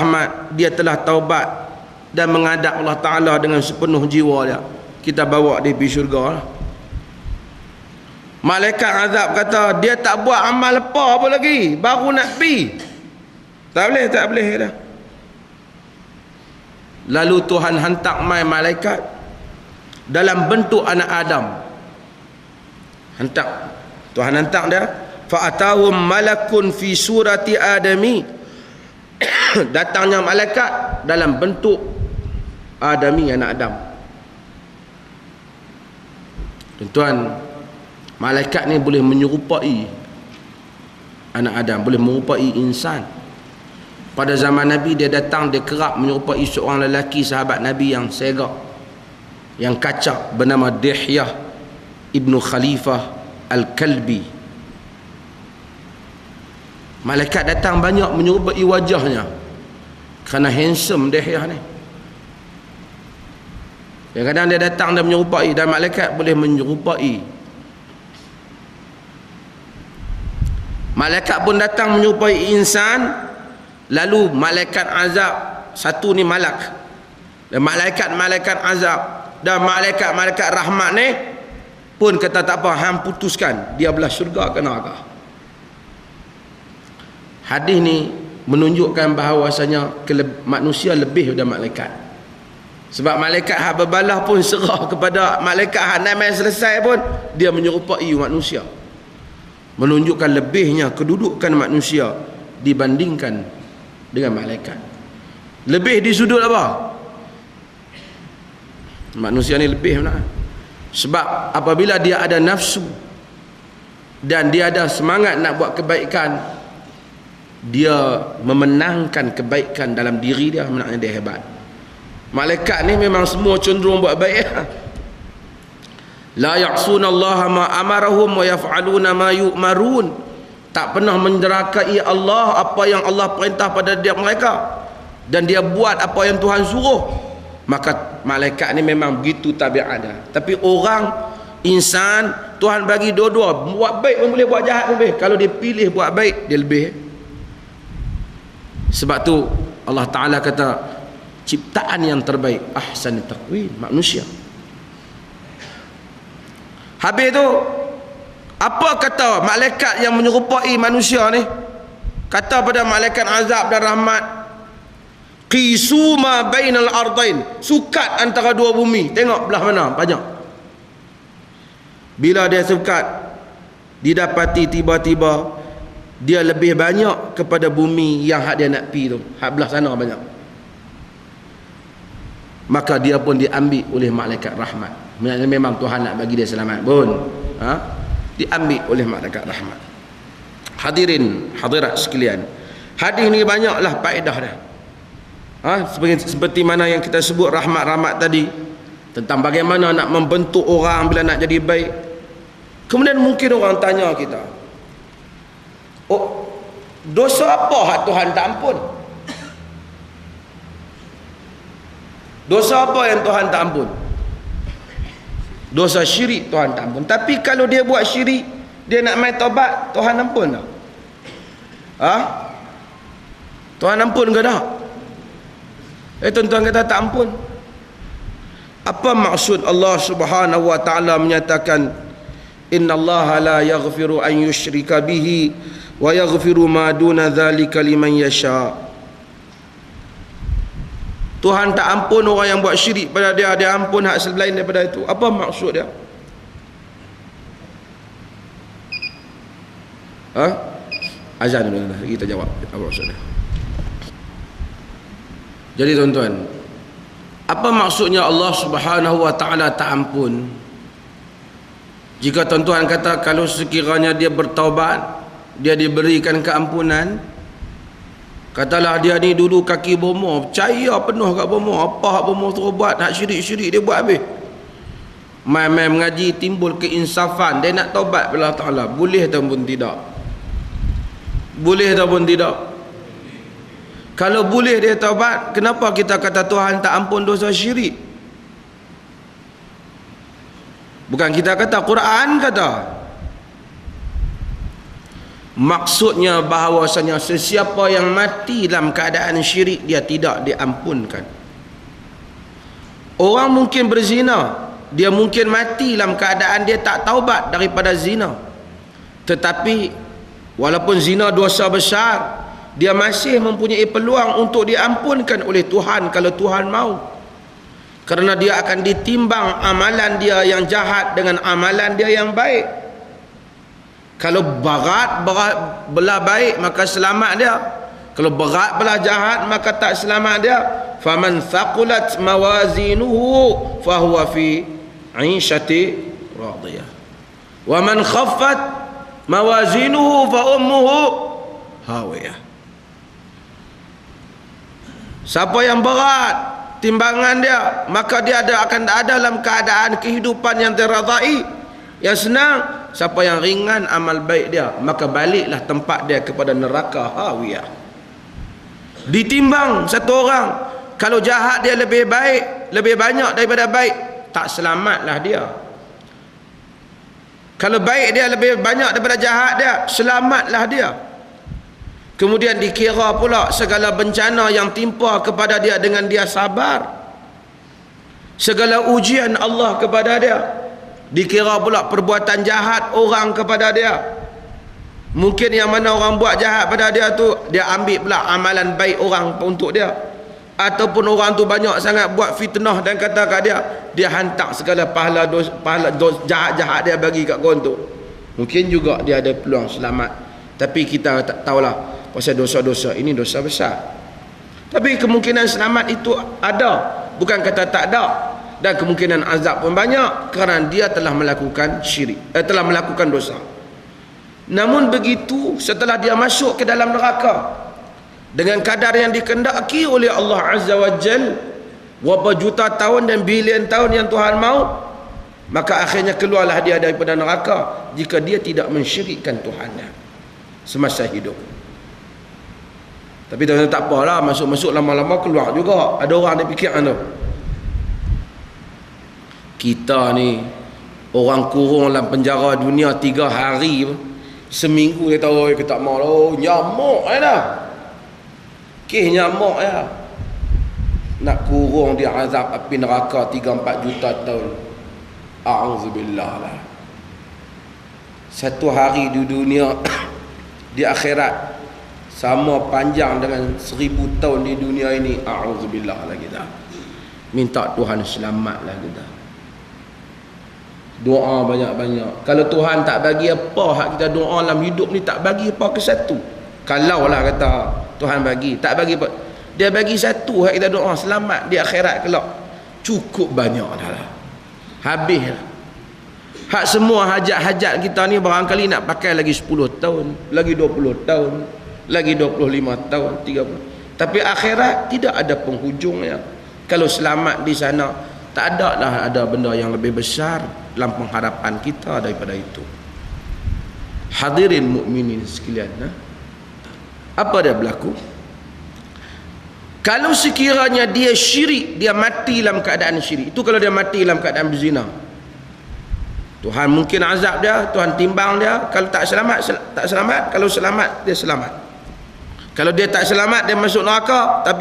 rahmat, dia telah taubat dan menghadap Allah Ta'ala dengan sepenuh jiwa dia, kita bawa dia pergi syurga lah. Malaikat azab kata dia tak buat amal apa pun lagi, baru nak pergi. Tak boleh dah. Lalu Tuhan hantar mai malaikat dalam bentuk anak Adam. Tuhan hantar dia, fa'atahum malakun fi surati adami. Datangnya malaikat dalam bentuk Adami, anak Adam. Tuan-tuan, malaikat ni boleh menyerupai anak Adam, boleh menyerupai insan. Pada zaman Nabi, dia datang, dia kerap menyerupai seorang lelaki sahabat Nabi yang segak, yang kacak, bernama Dihyah ibnu Khalifah Al-Kalbi. Malaikat datang banyak menyerupai wajahnya kerana handsome Dihyah ni. Kadang-kadang dia datang dan menyerupai, dan malaikat boleh menyerupai. Malaikat pun datang menyerupai insan. Lalu malaikat azab, satu ni malak, dan malaikat azab dan malaikat rahmat ni pun kata tak apa, hang putuskan dia belah syurga ke neraka. Hadis ni menunjukkan bahawasanya manusia lebih daripada malaikat. Sebab malaikat hak berbalah pun serah kepada malaikat hak nak selesai pun dia menyerupai manusia. Menunjukkan lebihnya kedudukan manusia dibandingkan dengan malaikat. Lebih di sudut apa? Manusia ni lebih mana? Sebab apabila dia ada nafsu dan dia ada semangat nak buat kebaikan, dia memenangkan kebaikan dalam diri dia, maknanya dia hebat. Malaikat ni memang semua cenderung buat baik. La ya'suna Allah ma amarahum wa yaf'aluna ma yu'marun. Tak pernah menjerakai Allah apa yang Allah perintah pada dia mereka, dan dia buat apa yang Tuhan suruh. Maka malaikat ni memang begitu tabiat dia. Tapi orang, insan, Tuhan bagi dua-dua, buat baik pun boleh, buat jahat pun boleh. Kalau dia pilih buat baik, dia lebih. Sebab tu Allah Ta'ala kata ciptaan yang terbaik, ahsan taqwim, manusia. Habis tu apa kata malaikat yang menyerupai manusia ni? Kata pada malaikat azab dan rahmat, qisu ma bainal ardain, sukat antara dua bumi, tengok belah mana banyak. Bila dia sukat, didapati tiba-tiba dia lebih banyak kepada bumi yang hak dia nak pi tu, hak belah sana banyak. Maka dia pun diambil oleh malaikat rahmat. Memang Tuhan nak bagi dia selamat pun, diambil oleh malaikat rahmat. Hadirin hadirat sekalian, hadis ni banyaklah faedah dia. Seperti mana yang kita sebut rahmat-rahmat tadi, tentang bagaimana nak membentuk orang bila nak jadi baik. Kemudian mungkin orang tanya kita, oh, dosa apa hak Tuhan tak ampun? Dosa apa yang Tuhan tak ampun? Dosa syirik Tuhan tak ampun. Tapi kalau dia buat syirik, dia nak mai taubat, Tuhan ampun tak? Tuhan ampun ke tak? Tuan-tuan kata tak ampun. Apa maksud Allah Subhanahu wa taala menyatakan innallaha la yaghfiru an yushrika bihi wa yaghfiru ma duna dzalika liman yasha? Tuhan tak ampun orang yang buat syirik pada dia, dia ampun hak selain daripada itu. Apa maksud dia? Azan dulu, kita jawab apa maksud dia. Jadi tuan-tuan, apa maksudnya Allah Subhanahu wa taala tak ampun? Jika tuan-tuan kata kalau sekiranya dia bertaubat, dia diberikan keampunan, katalah dia ni dulu kaki bomoh, percaya penuh kat bomoh, apa hak bomoh tu buat, hak syirik-syirik dia buat habis. Mai-mai mengaji timbul keinsafan, dia nak taubat kepada Allah Taala, boleh ataupun tidak? Boleh ataupun tidak? Kalau boleh dia taubat, kenapa kita kata Tuhan tak ampun dosa syirik? Bukan kita kata, Quran kata. Maksudnya bahawasanya sesiapa yang mati dalam keadaan syirik, dia tidak diampunkan. Orang mungkin berzina, dia mungkin mati dalam keadaan dia tak taubat daripada zina, tetapi walaupun zina dosa besar, dia masih mempunyai peluang untuk diampunkan oleh Tuhan kalau Tuhan mahu, kerana dia akan ditimbang amalan dia yang jahat dengan amalan dia yang baik. Kalau berat belah baik, maka selamat dia. Kalau berat belah jahat, maka tak selamat dia. Faman thaqulat mawazinuhu fahuwa fi 'ishati radiyah. Wa man khaffat mawazinuhu fa ummuhu hawiyah. Siapa yang berat timbangan dia, maka dia akan ada dalam keadaan kehidupan yang teradai, yang senang. Siapa yang ringan amal baik dia, maka baliklah tempat dia kepada neraka hawiyah. Ditimbang satu orang, kalau jahat dia lebih baik, lebih banyak daripada baik, tak selamatlah dia. Kalau baik dia lebih banyak daripada jahat dia, selamatlah dia. Kemudian dikira pula segala bencana yang timpa kepada dia dengan dia sabar, segala ujian Allah kepada dia. Dikira pula perbuatan jahat orang kepada dia. Mungkin yang mana orang buat jahat pada dia tu, dia ambil pula amalan baik orang untuk dia. Ataupun orang tu banyak sangat buat fitnah dan kata kat dia, dia hantar segala pahala jahat-jahat dia bagi kat korang tu. Mungkin juga dia ada peluang selamat. Tapi kita tak tahulah, pasal dosa-dosa ini dosa besar. Tapi kemungkinan selamat itu ada, bukan kata tak ada. Dan kemungkinan azab pun banyak, kerana dia telah melakukan syirik, telah melakukan dosa. Namun begitu, setelah dia masuk ke dalam neraka dengan kadar yang dikehendaki oleh Allah Azza wa Jal, berapa juta tahun dan bilion tahun yang Tuhan mahu, maka akhirnya keluarlah dia daripada neraka jika dia tidak mensyirikkan Tuhannya semasa hidup. Tapi tak apalah, masuk-masuk lama-lama keluar juga. Ada orang dia fikir tu, kita ni orang kurung dalam penjara dunia 3 hari, seminggu dia tahu kita tak mau lah, nyamuk dah. Nyamuk ya. Nak kurung dia azab api neraka 3-4 juta tahun. A'udzubillah lah. Satu hari di dunia di akhirat sama panjang dengan 1000 tahun di dunia ini. A'udzubillah lah kita. Minta Tuhan selamatlah kita. Doa banyak-banyak. Kalau Tuhan tak bagi apa hak kita doa dalam hidup ni, tak bagi apa ke satu. Kalau lah kata Tuhan bagi, tak bagi apa, dia bagi satu hak kita doa selamat di akhirat kelak, cukup banyak dah lah. Habis lah. Hak semua hajat-hajat kita ni barangkali nak pakai lagi 10 tahun, lagi 20 tahun, lagi 25 tahun, 30. Tapi akhirat tidak ada penghujungnya. Kalau selamat di sana, tak ada lah ada benda yang lebih besar dalam pengharapan kita daripada itu. Hadirin mukminin sekalian, apa dia berlaku? Kalau sekiranya dia syirik, dia mati dalam keadaan syirik, itu kalau dia mati dalam keadaan berzina, Tuhan mungkin azab dia, Tuhan timbang dia. Kalau tak selamat, tak selamat. Kalau selamat, dia selamat. Kalau dia tak selamat, dia masuk neraka. Tapi